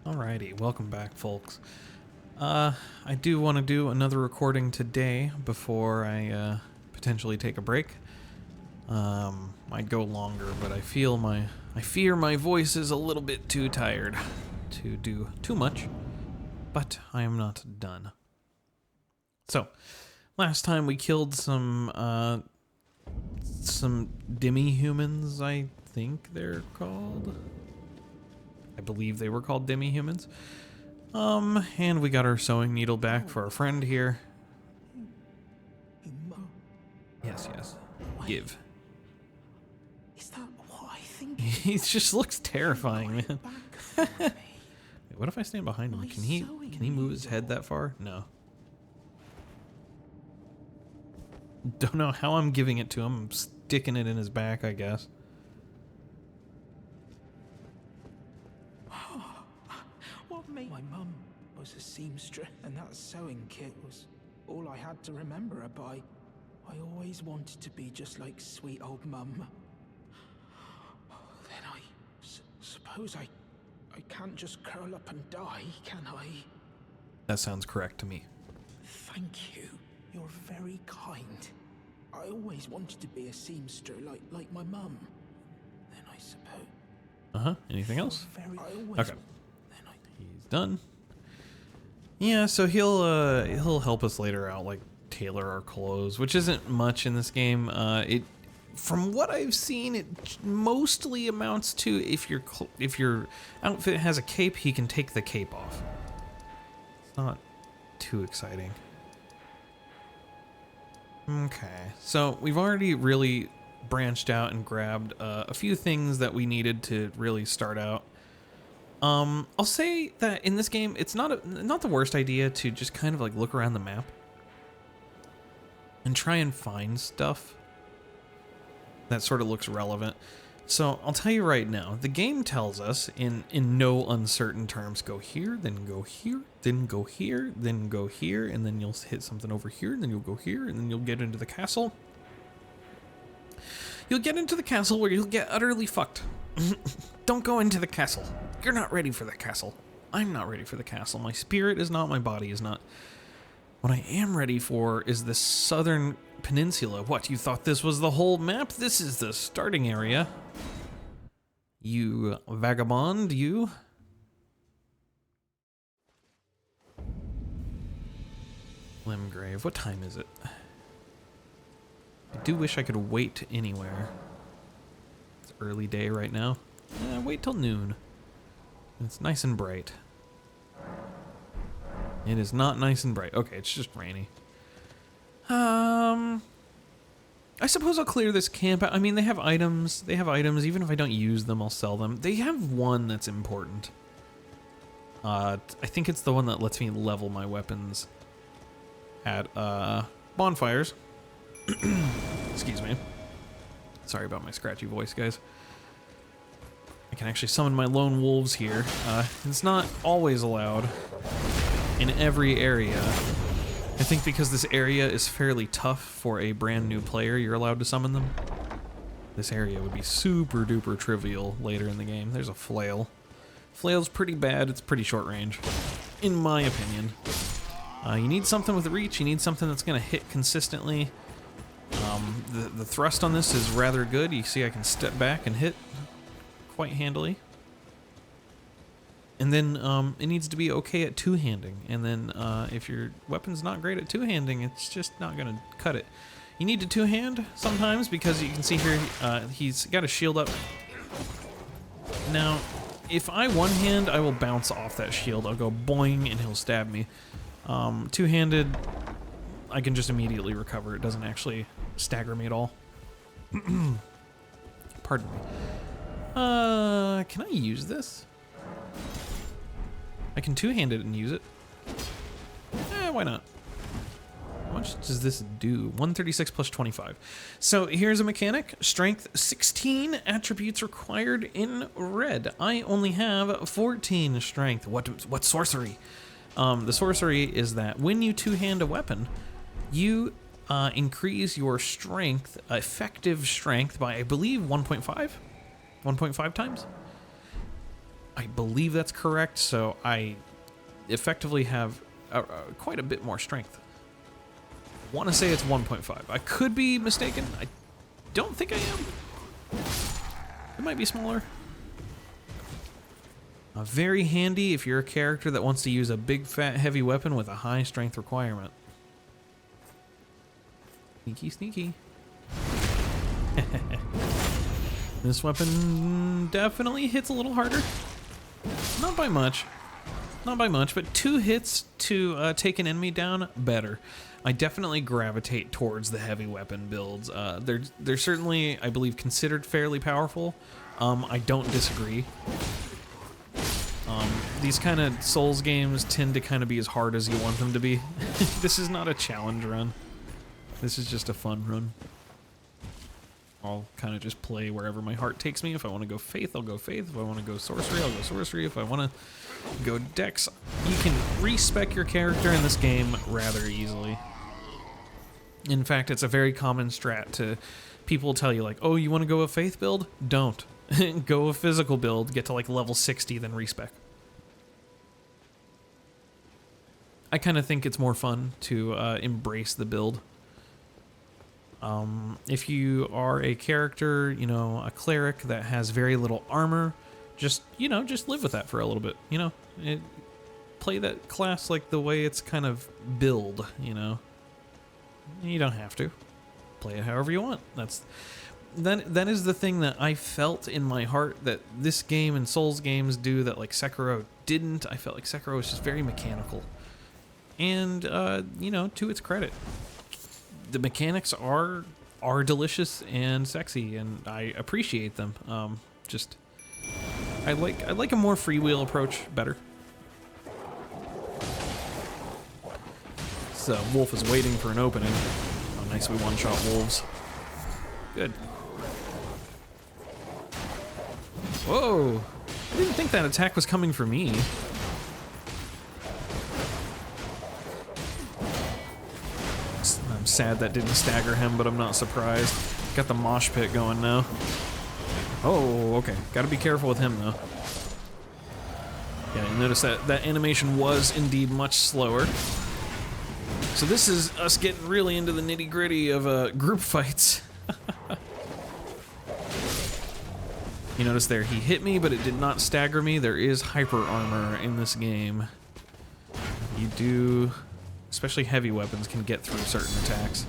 Alrighty, welcome back, folks. I do want to do another recording today before I potentially take a break. Might go longer, but I fear my voice is a little bit too tired to do too much. But I am not done. So, last time we killed some demi-humans, I think they're called. I believe they were called demi-humans. And we got our sewing needle back for our friend here. Yes. Give. Is that what I think? He just looks terrifying, man. Wait, what if I stand behind him? Can he move his head that far? No. Don't know how I'm giving it to him. I'm sticking it in his back, I guess. What made my mum was a seamstress, and that sewing kit was all I had to remember her by. I always wanted to be just like sweet old mum. Then I suppose I can't just curl up and die, can I? That sounds correct to me. Thank you. You're very kind. I always wanted to be a seamstress like my mum. Then I suppose. Anything else? Okay. He's done. Yeah, so he'll help us later out, like tailor our clothes, which isn't much in this game. From what I've seen, it mostly amounts to if your outfit has a cape, he can take the cape off. It's not too exciting. Okay, so we've already really branched out and grabbed a few things that we needed to really start out. I'll say that in this game, it's not the worst idea to just kind of like look around the map and try and find stuff that sort of looks relevant. So I'll tell you right now, the game tells us in no uncertain terms, go here, then go here, then go here, then go here, and then you'll hit something over here, and then you'll go here, and then you'll get into the castle. You'll get into the castle where you'll get utterly fucked. Don't go into the castle. You're not ready for the castle. I'm not ready for the castle. My spirit is not, my body is not. What I am ready for is the southern peninsula. What, you thought this was the whole map? This is the starting area. You vagabond, you. Limgrave, what time is it? I do wish I could wait anywhere. It's early day right now. Wait till noon. It's nice and bright. It is not nice and bright. Okay, it's just rainy. I suppose I'll clear this camp out. I mean, they have items. They have items. Even if I don't use them, I'll sell them. They have one that's important. I think it's the one that lets me level my weapons at bonfires. Excuse me. Sorry about my scratchy voice, guys. I can actually summon my lone wolves here. It's not always allowed in every area. I think because this area is fairly tough for a brand new player, you're allowed to summon them. This area would be super duper trivial later in the game. There's a flail. Flail's pretty bad, it's pretty short range, in my opinion. You need something with reach, you need something that's gonna hit consistently. The thrust on this is rather good. You see I can step back and hit quite handily. And then it needs to be okay at two-handing. And then if your weapon's not great at two-handing, it's just not going to cut it. You need to two-hand sometimes because you can see here he's got a shield up. Now, if I one-hand, I will bounce off that shield. I'll go boing and he'll stab me. Two-handed, I can just immediately recover. It doesn't actually stagger me at all. Pardon me. Can I use this? I can two-hand it and use it. Why not? How much does this do? 136 plus 25. So here's a mechanic. Strength 16, attributes required in red. I only have 14 strength. What sorcery? The sorcery is that when you two-hand a weapon, you increase your strength, effective strength, by, I believe, 1.5? 1.5 times? I believe that's correct, so I effectively have quite a bit more strength. I want to say it's 1.5. I could be mistaken. I don't think I am. It might be smaller. Very handy if you're a character that wants to use a big, fat, heavy weapon with a high strength requirement. Sneaky, sneaky. This weapon definitely hits a little harder. Not by much. Not by much, but 2 hits to take an enemy down, better. I definitely gravitate towards the heavy weapon builds. They're certainly, I believe, considered fairly powerful. I don't disagree. These kind of Souls games tend to kind of be as hard as you want them to be. This is not a challenge run. This is just a fun run. I'll kind of just play wherever my heart takes me. If I want to go Faith, I'll go Faith. If I want to go Sorcery, I'll go Sorcery. If I want to go Dex, you can respec your character in this game rather easily. In fact, it's a very common strat to people tell you like, oh, you want to go a Faith build? Don't. Go a physical build, get to like level 60, then respec. I kind of think it's more fun to embrace the build. If you are a character, you know, a cleric that has very little armor, just live with that for a little bit, play that class like the way it's kind of build, You don't have to. Play it however you want. That is the thing that I felt in my heart that this game and Souls games do that like Sekiro didn't. I felt like Sekiro was just very mechanical. And, to its credit, the mechanics are delicious and sexy, and I appreciate them. I like a more freewheel approach better. So Wolf is waiting for an opening. Oh, nice, we one-shot wolves. Good. Whoa! I didn't think that attack was coming for me. I'm sad that didn't stagger him, but I'm not surprised. Got the mosh pit going now. Oh, okay. Gotta be careful with him, though. Yeah, you notice that animation was indeed much slower. So this is us getting really into the nitty-gritty of group fights. You notice there, he hit me, but it did not stagger me. There is hyper armor in this game. You do, especially heavy weapons, can get through certain attacks.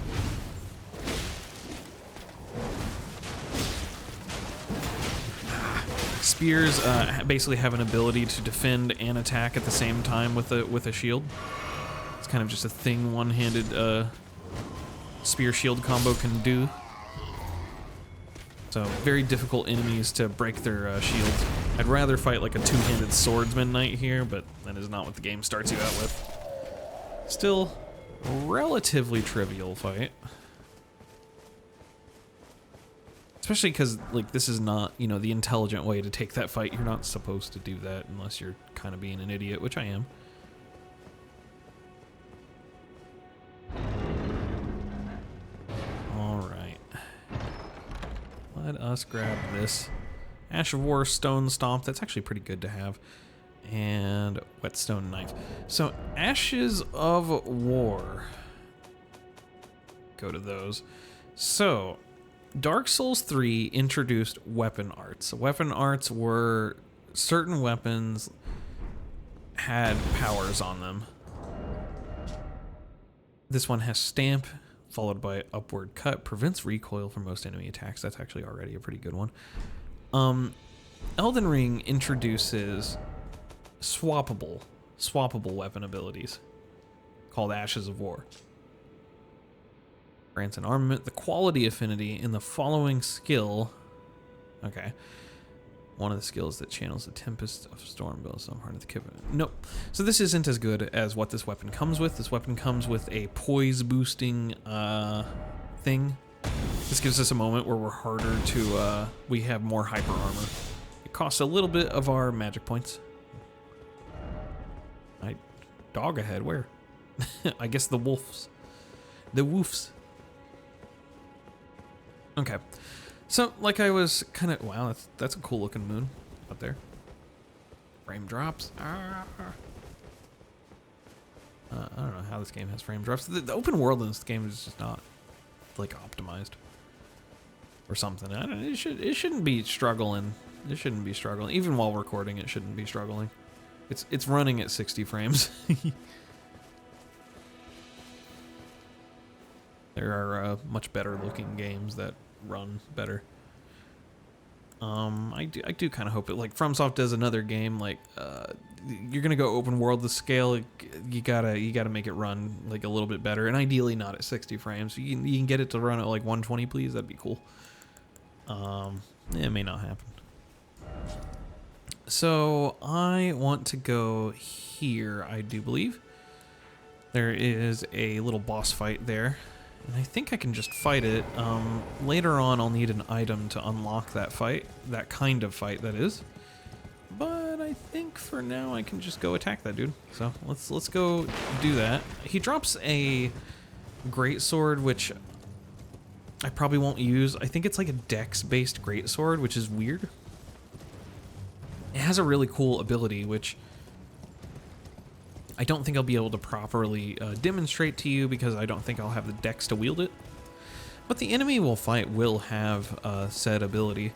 Spears basically have an ability to defend and attack at the same time with a shield. It's kind of just a thing one-handed spear shield combo can do. So very difficult enemies to break their shields. I'd rather fight like a two-handed swordsman knight here, but that is not what the game starts you out with. Still, a relatively trivial fight. Especially because, like, this is not, the intelligent way to take that fight. You're not supposed to do that unless you're kind of being an idiot, which I am. Alright. Let us grab this. Ash of War Stone Stomp. That's actually pretty good to have. And Whetstone Knife. So, Ashes of War. Go to those. So, Dark Souls 3 introduced weapon arts. Weapon arts were certain weapons had powers on them. This one has Stamp, followed by Upward Cut, prevents recoil from most enemy attacks. That's actually already a pretty good one. Elden Ring introduces swappable weapon abilities called Ashes of War. Grants an armament the quality affinity in the following skill. Okay. One of the skills that channels the Tempest of Storm builds some hard to the Nope. So this isn't as good as what this weapon comes with. This weapon comes with a poise boosting thing. This gives us a moment where we're harder to, we have more hyper armor. It costs a little bit of our magic points. Dog ahead, where? I guess the wolves. The woofs. Okay. So, like I was kind of... Wow, that's a cool looking moon out there. Frame drops. Ah. I don't know how this game has frame drops. The open world in this game is just not like optimized or something. I don't know, it shouldn't be struggling. It shouldn't be struggling. Even while recording, it shouldn't be struggling. It's running at 60 frames. There are much better looking games that run better. I do kind of hope it, like, FromSoft does another game, like, you're gonna go open world. The scale, you gotta make it run like a little bit better, and ideally not at 60 frames. You can get it to run at like 120, please. That'd be cool. It may not happen. So I want to go here. I do believe there is a little boss fight there. And I think I can just fight it. Later on, I'll need an item to unlock that fight. That kind of fight, that is. But I think for now, I can just go attack that dude. So let's go do that. He drops a greatsword, which I probably won't use. I think it's like a dex-based greatsword, which is weird. It has a really cool ability, which I don't think I'll be able to properly demonstrate to you because I don't think I'll have the dex to wield it. But the enemy we'll fight will have said ability.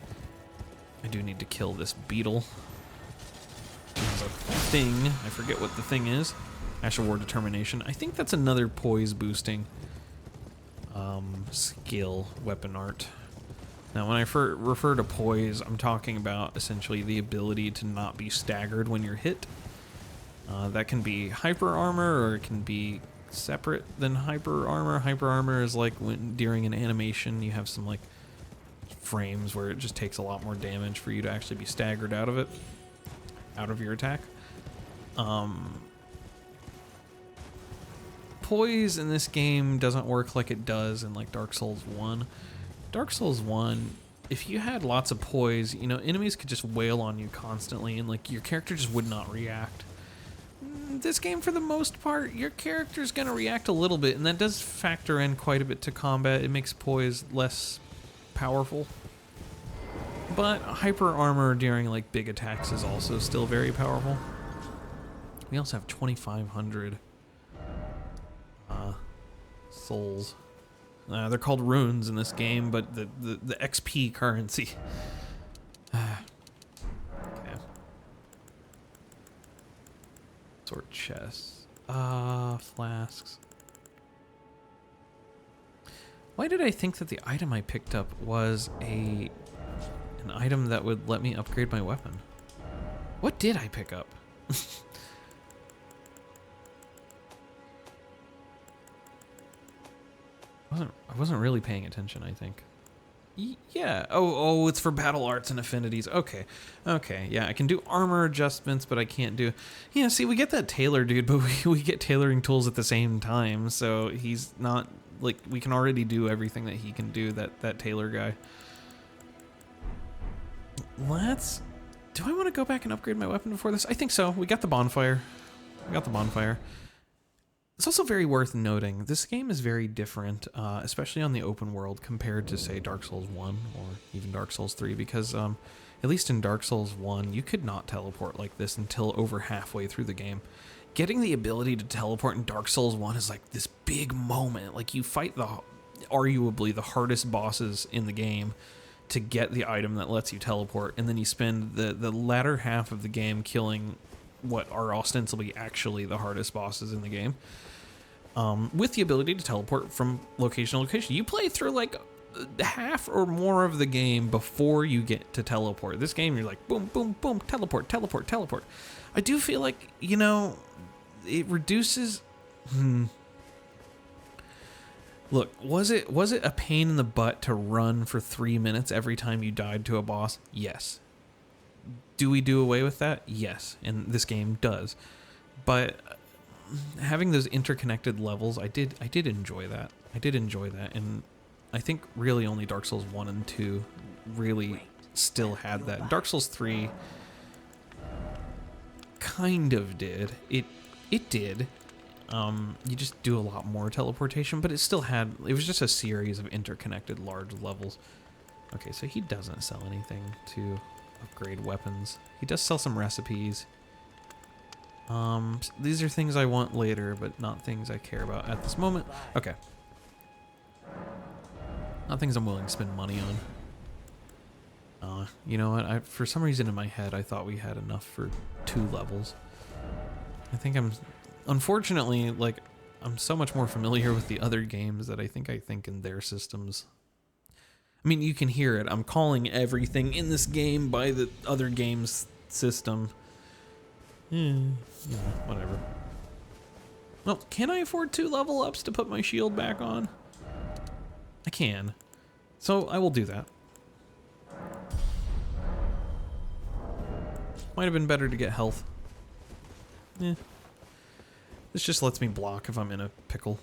I do need to kill this beetle. There's a thing. I forget what the thing is. Ash of War Determination. I think that's another poise boosting skill, weapon art. Now, when I refer to poise, I'm talking about essentially the ability to not be staggered when you're hit. That can be hyper armor, or it can be separate than hyper armor. Hyper armor is like when during an animation you have some like frames where it just takes a lot more damage for you to actually be staggered out of it, out of your attack. Poise in this game doesn't work like it does in like Dark Souls 1. Dark Souls 1, if you had lots of poise, you know, enemies could just wail on you constantly and like your character just would not react. This game, for the most part, your character's gonna react a little bit, and that does factor in quite a bit to combat. It makes poise less powerful. But hyper armor during like big attacks is also still very powerful. We also have 2,500 souls. They're called runes in this game, but the XP currency. Okay. Sort chests. Flasks. Why did I think that the item I picked up was an item that would let me upgrade my weapon? What did I pick up? I wasn't really paying attention, I think. Yeah. Oh, it's for battle arts and affinities. Okay. Yeah, I can do armor adjustments, but I can't do... Yeah, see, we get that tailor dude, but we get tailoring tools at the same time, so he's not... Like, we can already do everything that he can do, that tailor guy. Do I want to go back and upgrade my weapon before this? I think so. We got the bonfire. It's also very worth noting, this game is very different, especially on the open world, compared to, say, Dark Souls 1 or even Dark Souls 3, because at least in Dark Souls 1, you could not teleport like this until over halfway through the game. Getting the ability to teleport in Dark Souls 1 is like this big moment. Like, you fight arguably the hardest bosses in the game to get the item that lets you teleport, and then you spend the latter half of the game killing what are ostensibly actually the hardest bosses in the game. With the ability to teleport from location to location. You play through like half or more of the game before you get to teleport. This game, you're like, boom, boom, boom, teleport, teleport, teleport. I do feel like, you know, it reduces... Look, was it a pain in the butt to run for 3 minutes every time you died to a boss? Yes. Do we do away with that? Yes, and this game does. But having those interconnected levels, I did enjoy that. And I think really only Dark Souls 1 and 2 really still had that. Dark Souls 3 kind of did. It did. You just do a lot more teleportation, but it was just a series of interconnected large levels. Okay, so he doesn't sell anything to upgrade weapons. He does sell some recipes. These are things I want later, but not things I care about at this moment. Okay. Not things I'm willing to spend money on. You know what? For some reason in my head, I thought we had enough for 2 levels. I think unfortunately, like, I'm so much more familiar with the other games that I think in their systems. I mean, you can hear it. I'm calling everything in this game by the other game's system. Yeah, whatever. Well, can I afford 2 level ups to put my shield back on? I can. So I will do that. Might have been better to get health. Yeah. This just lets me block if I'm in a pickle.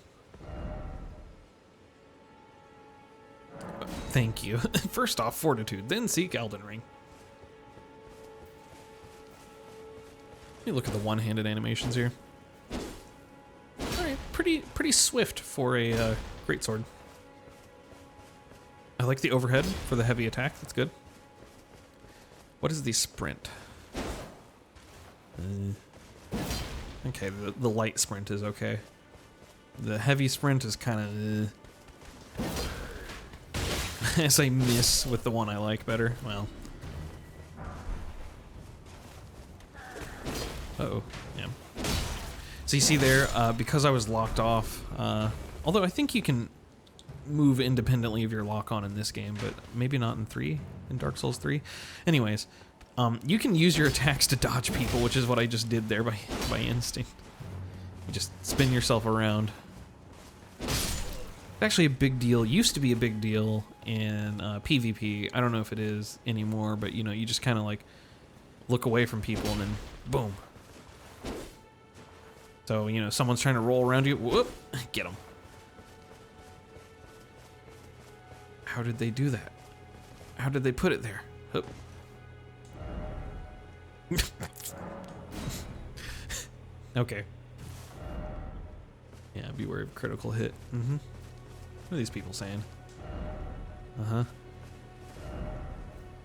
Thank you. First off, fortitude, then seek Elden Ring. Let me look at the one-handed animations here. Alright, pretty swift for a greatsword. I like the overhead for the heavy attack, that's good. What is the sprint? Okay, the light sprint is okay. The heavy sprint is kind of... As I miss with the one I like better. Well. Uh-oh, yeah. So you see there, because I was locked off, although I think you can move independently of your lock-on in this game, but maybe not in Dark Souls 3. Anyways, you can use your attacks to dodge people, which is what I just did there by instinct. You just spin yourself around. It's actually a big deal. Used to be a big deal in PvP. I don't know if it is anymore, but you know, you just kind of like look away from people and then boom. So, you know, someone's trying to roll around you. Whoop, get them. How did they do that? How did they put it there? Hup. Okay. Yeah, beware of critical hit. Mm-hmm. What are these people saying? Uh-huh.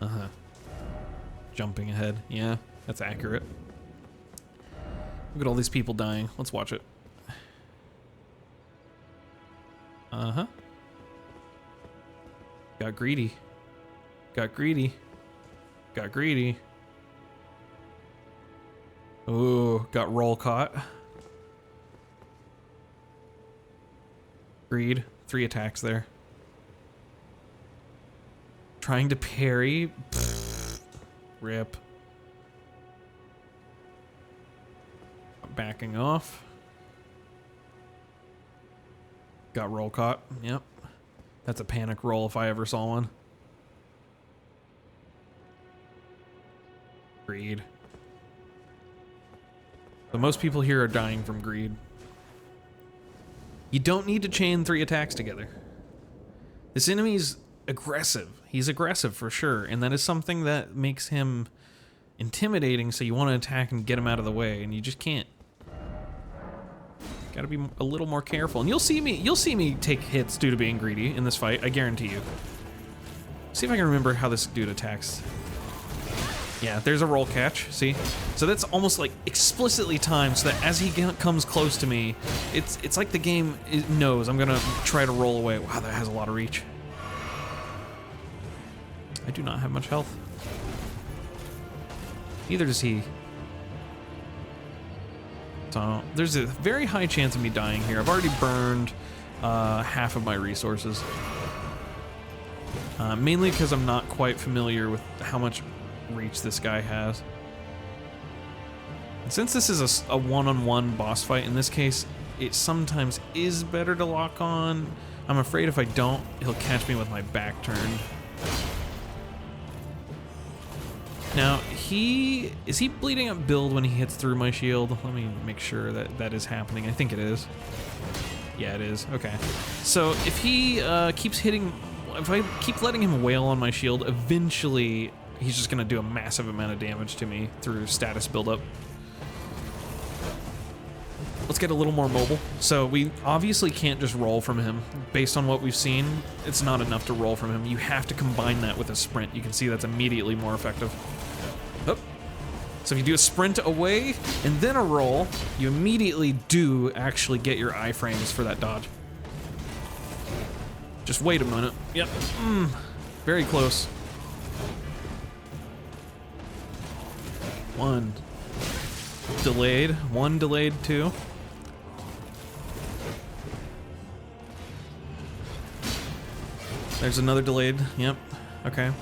Uh-huh. Jumping ahead. Yeah, that's accurate. Look at all these people dying. Let's watch it. Uh-huh. Got greedy. Got greedy. Got greedy. Ooh, got roll caught. Greed. 3 attacks there. Trying to parry. Pfft. Rip. Backing off. Got roll caught. Yep. That's a panic roll if I ever saw one. Greed. So most people here are dying from greed. You don't need to chain 3 attacks together. This enemy's aggressive. He's aggressive for sure, and that is something that makes him intimidating, so you want to attack and get him out of the way, and you just can't. Gotta be a little more careful. And you'll see me take hits due to being greedy in this fight, I guarantee you. See if I can remember how this dude attacks. Yeah, there's a roll catch, see? So that's almost like explicitly timed so that as he comes close to me, it's like the game knows I'm gonna try to roll away. Wow, that has a lot of reach. I do not have much health. Neither does he. So there's a very high chance of me dying here. I've already burned half of my resources. Mainly because I'm not quite familiar with how much reach this guy has. And since this is a one-on-one boss fight, in this case, it sometimes is better to lock on. I'm afraid if I don't, he'll catch me with my back turned. Now, is he bleeding up build when he hits through my shield? Let me make sure that that is happening. I think it is. Yeah, it is. Okay. So if he keeps hitting, if I keep letting him wail on my shield, eventually he's just gonna do a massive amount of damage to me through status buildup. Let's get a little more mobile. So we obviously can't just roll from him. Based on what we've seen, it's not enough to roll from him. You have to combine that with a sprint. You can see that's immediately more effective. Oh. So if you do a sprint away and then a roll, you immediately do actually get your iframes for that dodge. Just wait a minute. Yep. Very close. One. Delayed. One delayed, two. There's another delayed. Yep. Okay.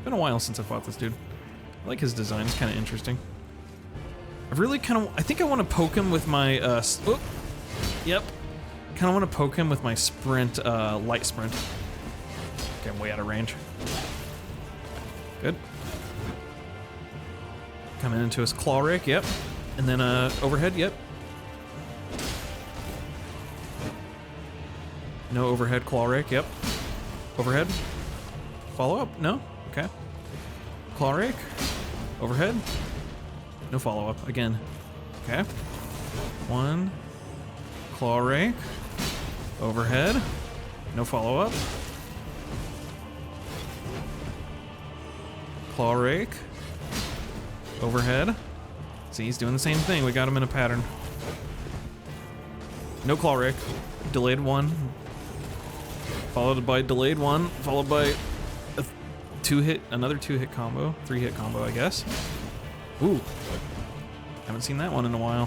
Been a while since I fought this dude. I like his design. It's kind of interesting. I really I think I want to poke him with my, yep. Kind of want to poke him with my sprint, light sprint. Okay, I'm way out of range. Good. Coming into his claw rake, yep. And then, overhead, yep. No overhead claw rake, yep. Overhead. Follow up, no? Okay. Claw rake. Overhead. No follow up, again. Okay. One. Claw rake. Overhead. No follow up. Claw rake. Overhead. See, he's doing the same thing. We got him in a pattern. No claw rake. Delayed one. Followed by delayed one. Followed by a another two-hit combo. Three-hit combo, I guess. Ooh. Haven't seen that one in a while.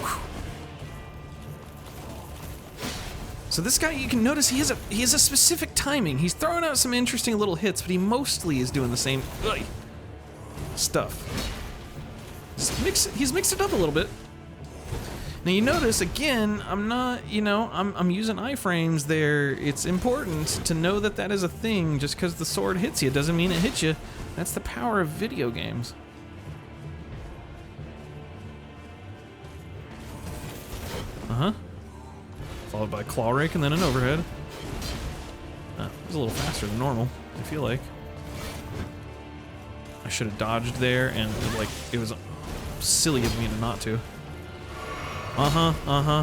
Whew. So this guy, you can notice he has a specific timing. He's throwing out some interesting little hits, but he mostly is doing the same stuff. He's mixed it up a little bit. Now you notice, again, I'm not, I'm using iframes there. It's important to know that that is a thing. Just because the sword hits you doesn't mean it hits you. That's the power of video games. Uh-huh. Followed by a claw rake and then an overhead. It was a little faster than normal, I feel like. I should have dodged there, and it was silly of me to not to.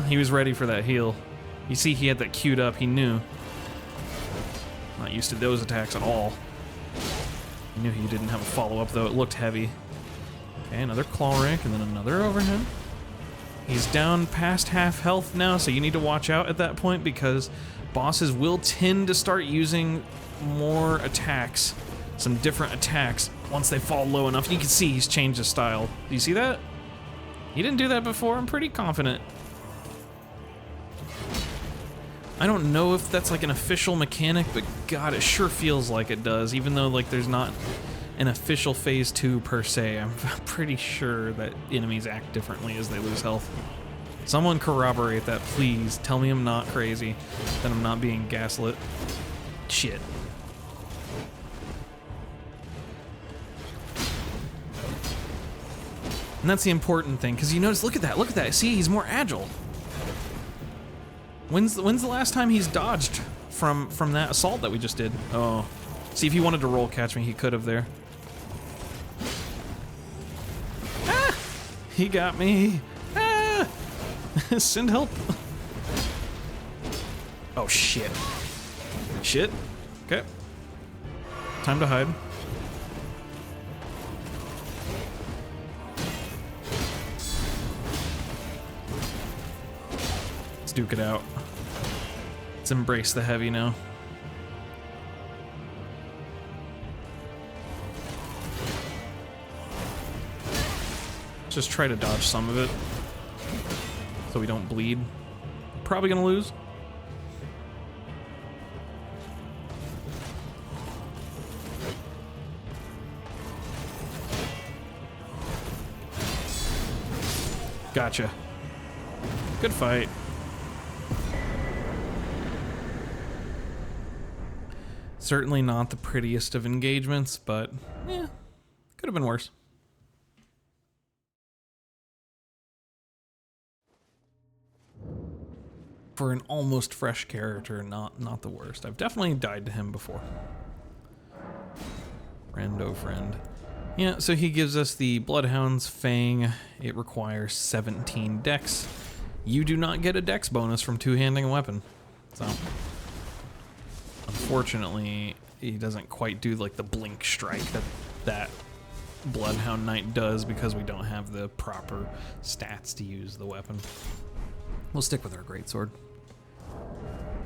He was ready for that heal. You see, he had that queued up, he knew. Not used to those attacks at all. He knew he didn't have a follow-up, though. It looked heavy. Okay, another claw rake, and then another overhead. He's down past half health now, so you need to watch out at that point, because bosses will tend to start using more attacks. Some different attacks once they fall low enough. You can see he's changed his style. Do you see that? He didn't do that before, I'm pretty confident. I don't know if that's like an official mechanic, but God, it sure feels like it does, even though there's not an official phase 2 per se. I'm pretty sure that enemies act differently as they lose health. Someone corroborate that, please. Tell me I'm not crazy, that I'm not being gaslit. Shit. And that's the important thing, because you notice, look at that, see, he's more agile. When's the last time he's dodged from that assault that we just did? Oh, see, if he wanted to roll catch me, he could have there. Ah! He got me. Ah! Send help. Oh, shit. Shit. Okay. Time to hide. Duke it out. Let's embrace the heavy now. Just try to dodge some of it so we don't bleed. Probably gonna lose. Gotcha. Good fight. Certainly not the prettiest of engagements, but yeah, could have been worse. For an almost fresh character, not the worst. I've definitely died to him before. Friend, oh friend. Yeah, so he gives us the Bloodhound's Fang. It requires 17 dex. You do not get a dex bonus from two-handing a weapon. So, unfortunately, he doesn't quite do like the blink strike that Bloodhound Knight does because we don't have the proper stats to use the weapon. We'll stick with our greatsword.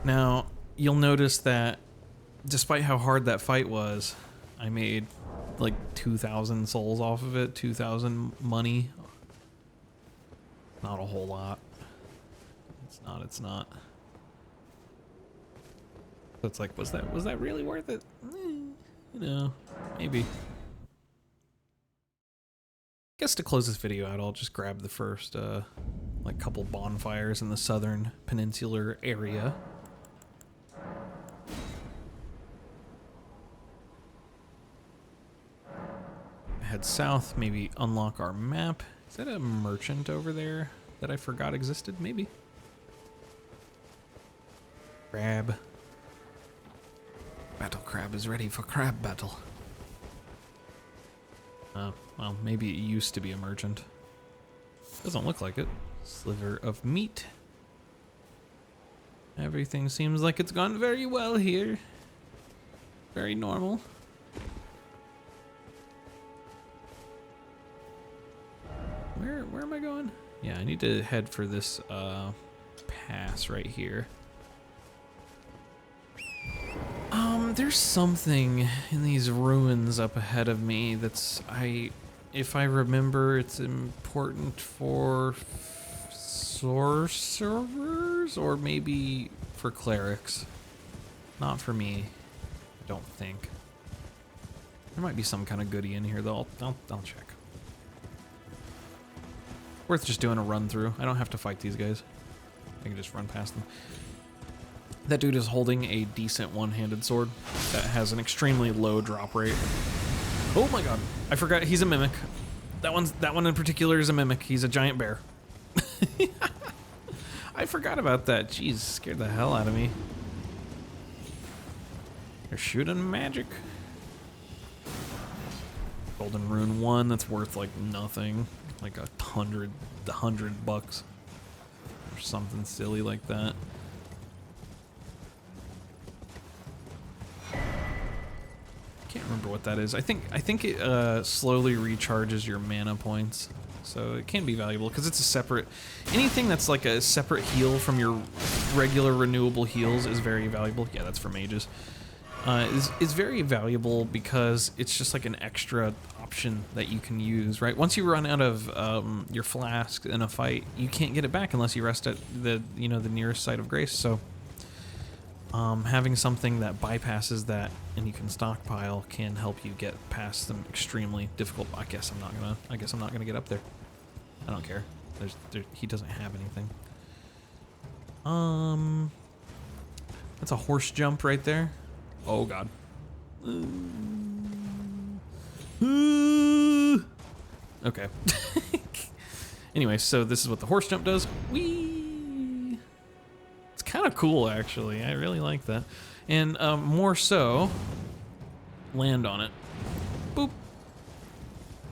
Now, you'll notice that despite how hard that fight was, I made like 2,000 souls off of it, 2,000 money. Not a whole lot. It's not. So it's like, was that really worth it? You know, maybe. Guess to close this video out, I'll just grab the first like couple bonfires in the southern peninsular area. Head south, maybe unlock our map. Is that a merchant over there that I forgot existed? Maybe. Crab. Battle crab is ready for crab battle. Oh, well, maybe it used to be a merchant. Doesn't look like it. Sliver of meat. Everything seems like it's gone very well here. Very normal. Where am I going? Yeah, I need to head for this pass right here. There's something in these ruins up ahead of me that's if I remember, it's important for sorcerers or maybe for clerics. Not for me, I don't think. There might be some kind of goodie in here though. I'll check. Worth just doing a run through. I don't have to fight these guys. I can just run past them. That dude is holding a decent one-handed sword that has an extremely low drop rate. Oh my god. I forgot he's a mimic. That one in particular is a mimic. He's a giant bear. I forgot about that. Jeez, scared the hell out of me. They're shooting magic. Golden Rune 1, that's worth like nothing. Like $100 bucks. Or something silly like that. Can't remember what that is. I think it slowly recharges your mana points, so it can be valuable because it's a separate. Anything that's like a separate heal from your regular renewable heals is very valuable. Yeah, that's for mages. Is very valuable because it's just like an extra option that you can use. Right, once you run out of your flask in a fight, you can't get it back unless you rest at the the nearest site of grace. So. Having something that bypasses that and you can stockpile can help you get past some extremely difficult. I guess I'm not gonna get up there. I don't care. He doesn't have anything. That's a horse jump right there. Oh god. Okay. Anyway, so this is what the horse jump does. Whee! Kind of cool, actually. I really like that. And more so, land on it. Boop.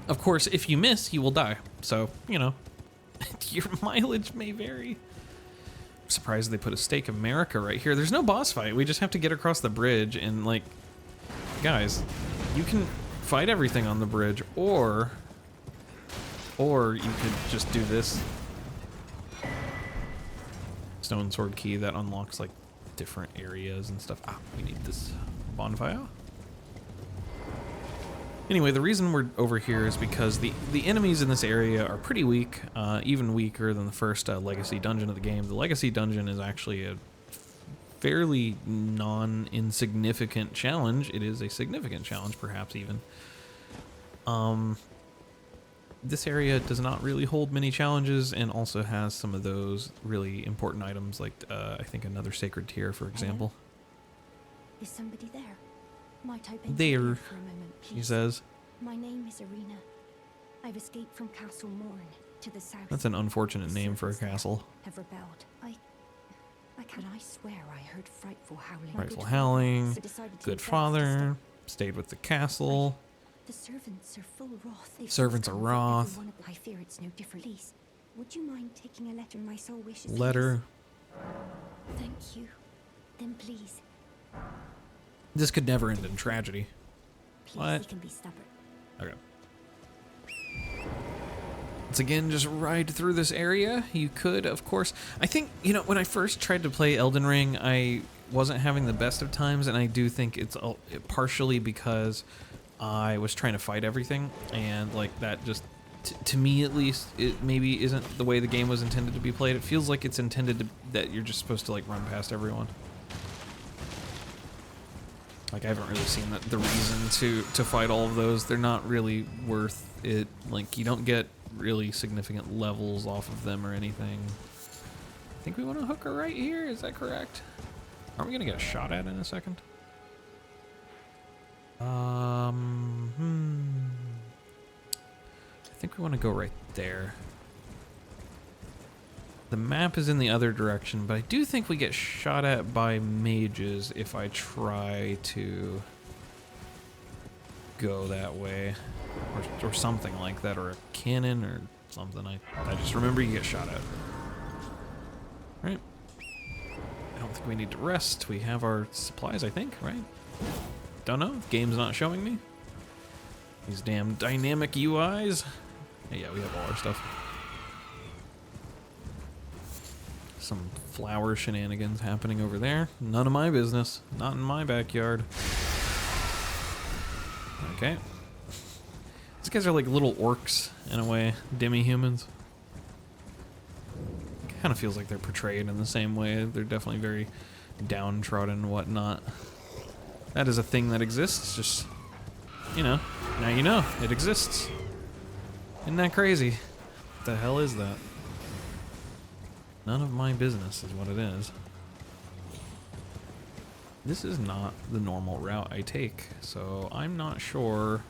Of course, if you miss, you will die. So, your mileage may vary. I'm surprised they put a Stake America right here. There's no boss fight. We just have to get across the bridge and, like, guys, you can fight everything on the bridge, or you could just do this. Stone sword key that unlocks like different areas and stuff. We need this bonfire. Anyway, the reason we're over here is because the enemies in this area are pretty weak, even weaker than the first legacy dungeon of the game. The legacy dungeon is actually a fairly non-insignificant challenge. It is a significant challenge, perhaps even. This area does not really hold many challenges and also has some of those really important items like I think another sacred tear, for example. Hello? Is somebody there? Might I beg there, for a moment, he says. My name is Arena. I've escaped from Castle Morn to the south. That's an unfortunate name for a castle. Have rebelled. I swear I heard frightful howling. Frightful howling. Good father. Stayed with the castle. The servants are full wrath. Servants are wroth. I fear it's no different. Please, would you mind taking a letter my soul wishes? Letter. Thank you. Then please, This could never end in tragedy. Please, What? you can be stubborn. Okay. Once again, just ride through this area. You could, of course. I think, you know, when I first tried to play Elden Ring, I wasn't having the best of times, and I do think it's partially because I was trying to fight everything, and like that just, to me at least, it maybe isn't the way the game was intended to be played. It feels like it's intended to, that you're just supposed to like run past everyone. Like, I haven't really seen the reason to fight all of those. They're not really worth it. Like, you don't get really significant levels off of them or anything. I think we want to hook her right here. Is that correct? Aren't we going to get a shot at in a second? I think we want to go right there. The map is in the other direction, but I do think we get shot at by mages if I try to go that way. Or something like that, or a cannon or something. I just remember you get shot at. Right. I don't think we need to rest. We have our supplies, I think, right? Don't know. Game's not showing me. These damn dynamic UIs. Yeah, we have all our stuff. Some flower shenanigans happening over there. None of my business. Not in my backyard. Okay. These guys are like little orcs in a way. Demi-humans. Kind of feels like they're portrayed in the same way. They're definitely very downtrodden and whatnot. That is a thing that exists. Just, you know, now you know. It exists. Isn't that crazy? What the hell is that? None of my business is what it is. This is not the normal route I take, so I'm not sure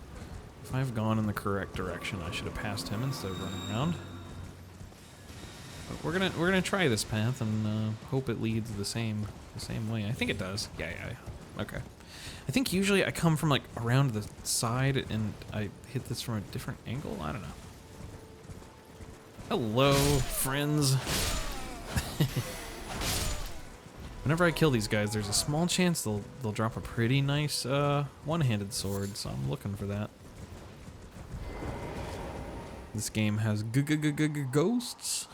if I've gone in the correct direction. I should have passed him instead of running around. But we're gonna try this path and hope it leads the same way. I think it does. Yeah. Okay. I think usually I come from like around the side and I hit this from a different angle. I don't know. Hello, friends. Whenever I kill these guys, there's a small chance they'll drop a pretty nice one-handed sword, so I'm looking for that. This game has ghosts.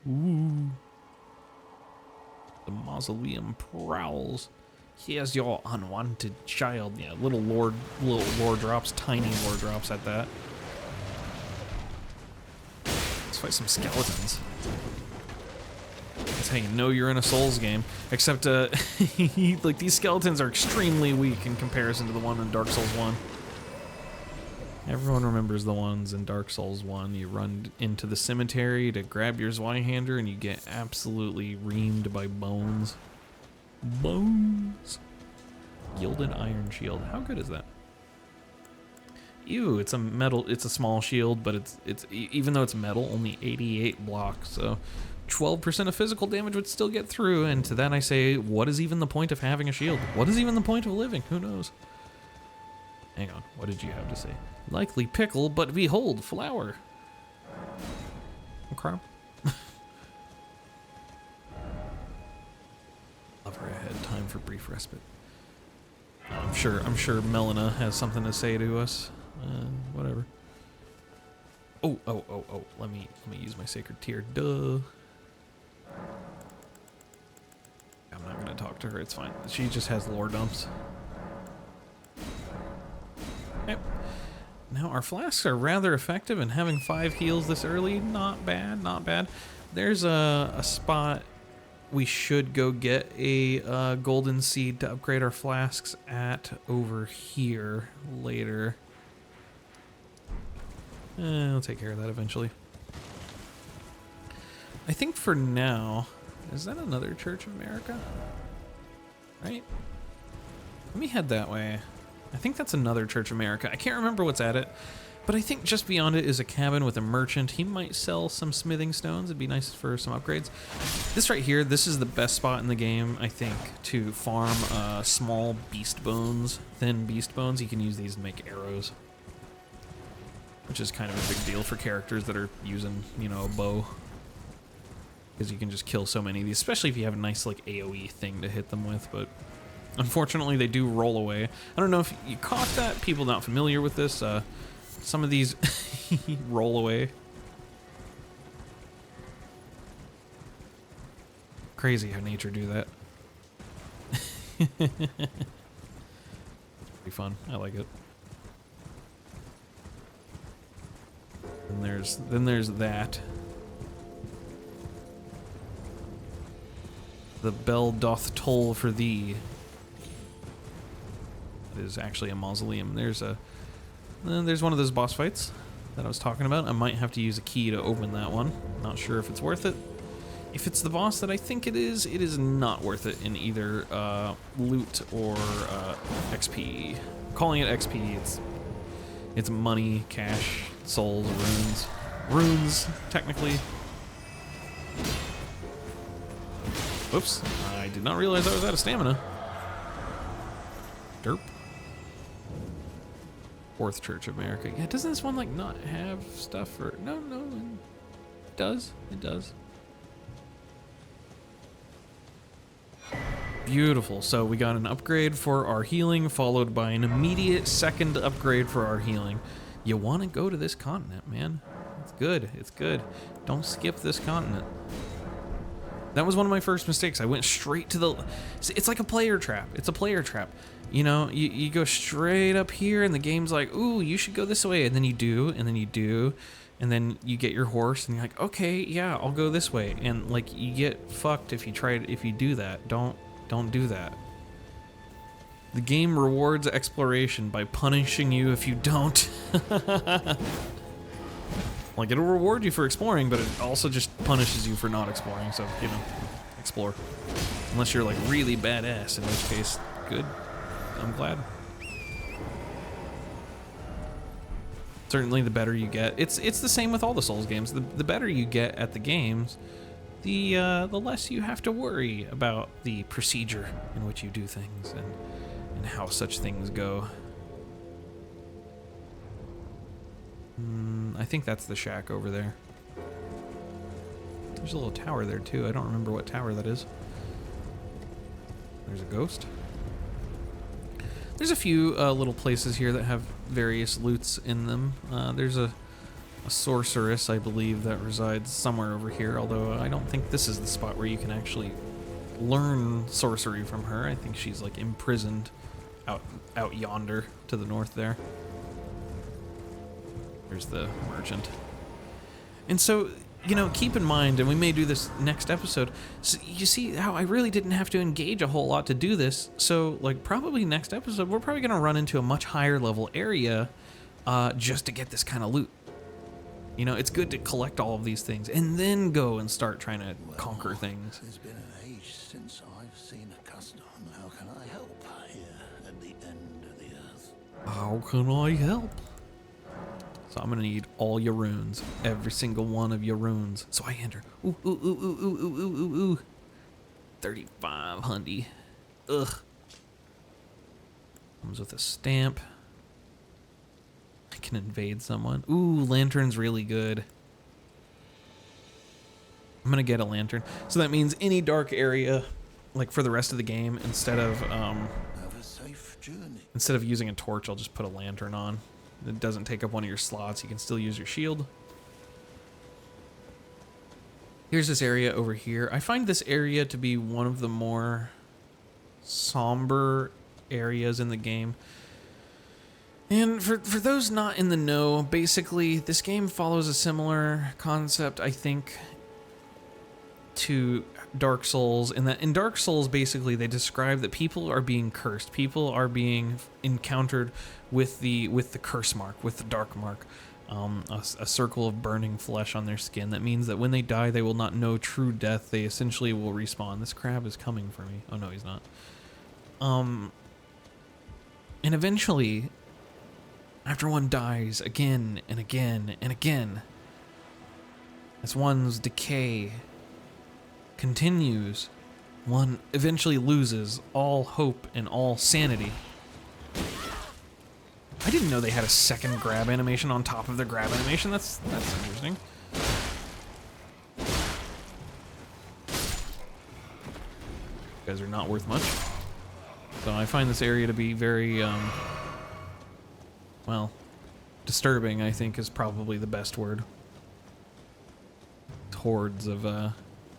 Ooh. The mausoleum prowls. Here's your unwanted child. Yeah, little lore drops, tiny lore drops at that. Let's fight some skeletons. That's how you know you're in a Souls game. Except, like, these skeletons are extremely weak in comparison to the one in Dark Souls 1. Everyone remembers the ones in Dark Souls 1. You run into the cemetery to grab your Zweihander and you get absolutely reamed by bones. Bones. Gilded iron shield. How good is that? Ew, it's a metal, it's a small shield, but it's even though it's metal, only 88 blocks, so 12% of physical damage would still get through, and to that I say, what is even the point of having a shield? What is even the point of living? Who knows? Hang on, what did you have to say? Likely pickle, but behold, flower. Okay. Hover ahead, time for brief respite. I'm sure Melina has something to say to us. Whatever. Oh, let me use my sacred tear. Duh. I'm not gonna talk to her, it's fine. She just has lore dumps. Yep. Now our flasks are rather effective, and having 5 heals this early, not bad, not bad. There's a spot we should go get a golden seed to upgrade our flasks at over here later. I'll take care of that eventually. I think for now, is that another Church of America? Right? Let me head that way. I think that's another Church of America. I can't remember what's at it, but I think just beyond it is a cabin with a merchant. He might sell some smithing stones. It'd be nice for some upgrades. This right here, this is the best spot in the game, I think, to farm small beast bones, thin beast bones. You can use these to make arrows, which is kind of a big deal for characters that are using, you know, a bow. Because you can just kill so many of these, especially if you have a nice, like, AoE thing to hit them with, but Unfortunately, they do roll away. I don't know if you caught that. People not familiar with this, some of these roll away. Crazy how nature do that. Pretty fun. I like it. And there's that. The bell doth toll for thee. It is actually a mausoleum. There's one of those boss fights that I was talking about. I might have to use a key to open that one. Not sure if it's worth it. If it's the boss that I think it is not worth it in either loot or XP. Calling it XP, it's money, cash, souls, runes. Runes, technically. Whoops, I did not realize I was out of stamina. Derp. Fourth Church of America. Yeah, doesn't this one like not have stuff or no, it does. It does. Beautiful. So we got an upgrade for our healing, followed by an immediate second upgrade for our healing. You want to go to this continent, man. It's good. It's good. Don't skip this continent. That was one of my first mistakes. I went straight to the... It's like a player trap. It's a player trap. You know, you go straight up here, and the game's like, ooh, you should go this way. And then you do, and then you do. And then you get your horse, and you're like, okay, yeah, I'll go this way. And, like, you get fucked if you do that. Don't do that. The game rewards exploration by punishing you if you don't. Like, it'll reward you for exploring, but it also just punishes you for not exploring, so, you know, explore. Unless you're, like, really badass, in which case, good. I'm glad. Certainly the better you get. It's the same with all the Souls games. The better you get at the games, the less you have to worry about the procedure in which you do things and how such things go. I think that's the shack over there. There's a little tower there too. I don't remember what tower that is. There's a ghost. There's a few little places here that have various loots in them. There's a sorceress, I believe, that resides somewhere over here, although I don't think this is the spot where you can actually learn sorcery from her. I think she's like imprisoned out yonder to the north there. There's the merchant. And so, you know, keep in mind, and we may do this next episode, so you see how I really didn't have to engage a whole lot to do this. So, like, probably next episode, we're probably going to run into a much higher level area just to get this kind of loot. You know, it's good to collect all of these things and then go and start trying to conquer things. It's been an age since I've seen a custom. How can I help here at the end of the earth? How can I help? So I'm gonna need all your runes, every single one of your runes. So I enter. Ooh, ooh, ooh, ooh, ooh, ooh, ooh, ooh, ooh. 3,500. Ugh. Comes with a stamp. I can invade someone. Ooh, lantern's really good. I'm gonna get a lantern. So that means any dark area, like for the rest of the game, instead of Have a safe journey. instead of using a torch, I'll just put a lantern on. It doesn't take up one of your slots. You can still use your shield. Here's this area over here. I find this area to be one of the more somber areas in the game. And for those not in the know, basically, this game follows a similar concept, I think, to Dark Souls, in that in Dark Souls, basically, they describe that people are being cursed. People are being encountered with the curse mark, with the dark mark, a circle of burning flesh on their skin. That means that when they die, they will not know true death. They essentially will respawn. This crab is coming for me. Oh no, he's not. And eventually, after one dies again and again and again, as one's decay continues, one eventually loses all hope and all sanity. I didn't know they had a second grab animation on top of their grab animation. That's interesting. You guys are not worth much. So I find this area to be very, well, disturbing, I think, is probably the best word. Hordes of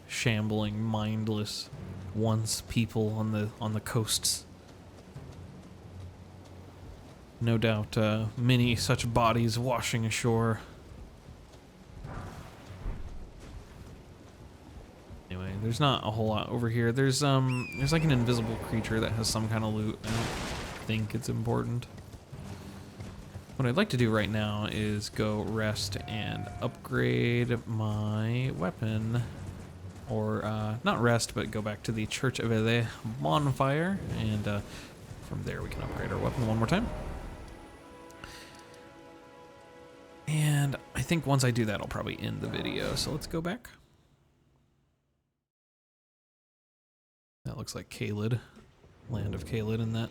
shambling, mindless, once people on the coasts. No doubt, many such bodies washing ashore. Anyway, there's not a whole lot over here. There's like an invisible creature that has some kind of loot. I don't think it's important. What I'd like to do right now is go rest and upgrade my weapon. Or, not rest, but go back to the Church of the Bonfire. And from there we can upgrade our weapon one more time. And I think once I do that, I'll probably end the video. So let's go back. That looks like Caelid. Land of Caelid in that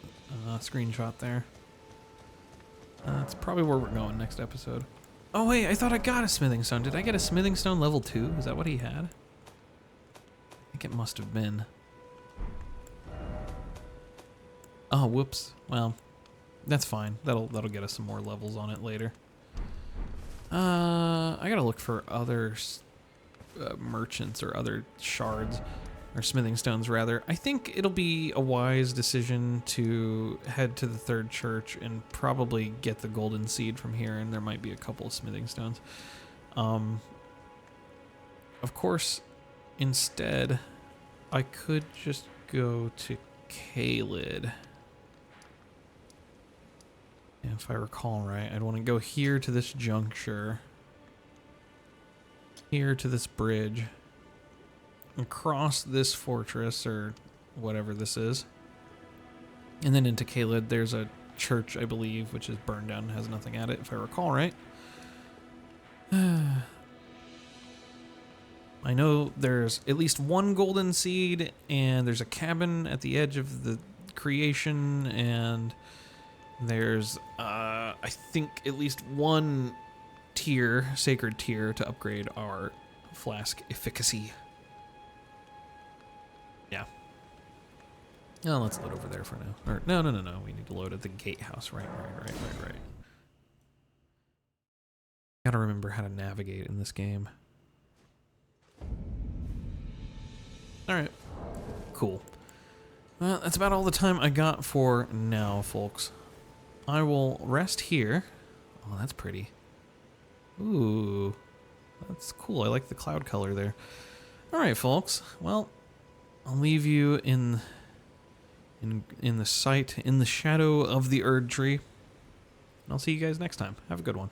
screenshot there. That's probably where we're going next episode. Oh wait, I thought I got a smithing stone. Did I get a smithing stone level 2? Is that what he had? I think it must have been. Oh, whoops. Well, that's fine. That'll get us some more levels on it later. I gotta look for other merchants or other shards, or smithing stones rather. I think it'll be a wise decision to head to the third church and probably get the golden seed from here, and there might be a couple of smithing stones. Of course, instead, I could just go to Caelid. If I recall right, I'd want to go here to this juncture, here to this bridge, and cross this fortress, or whatever this is, and then into Caelid. There's a church, I believe, which is burned down and has nothing at it, if I recall right. I know there's at least one golden seed, and there's a cabin at the edge of the creation, and there's, I think, at least one tier, sacred tier, to upgrade our flask efficacy. Yeah. Oh, let's load over there for now. Or, no. We need to load at the gatehouse. Right. Gotta remember how to navigate in this game. Alright. Cool. Well, that's about all the time I got for now, folks. I will rest here. Oh, that's pretty. Ooh. That's cool. I like the cloud color there. Alright, folks. Well, I'll leave you in the sight, in the shadow of the Erd Tree. And I'll see you guys next time. Have a good one.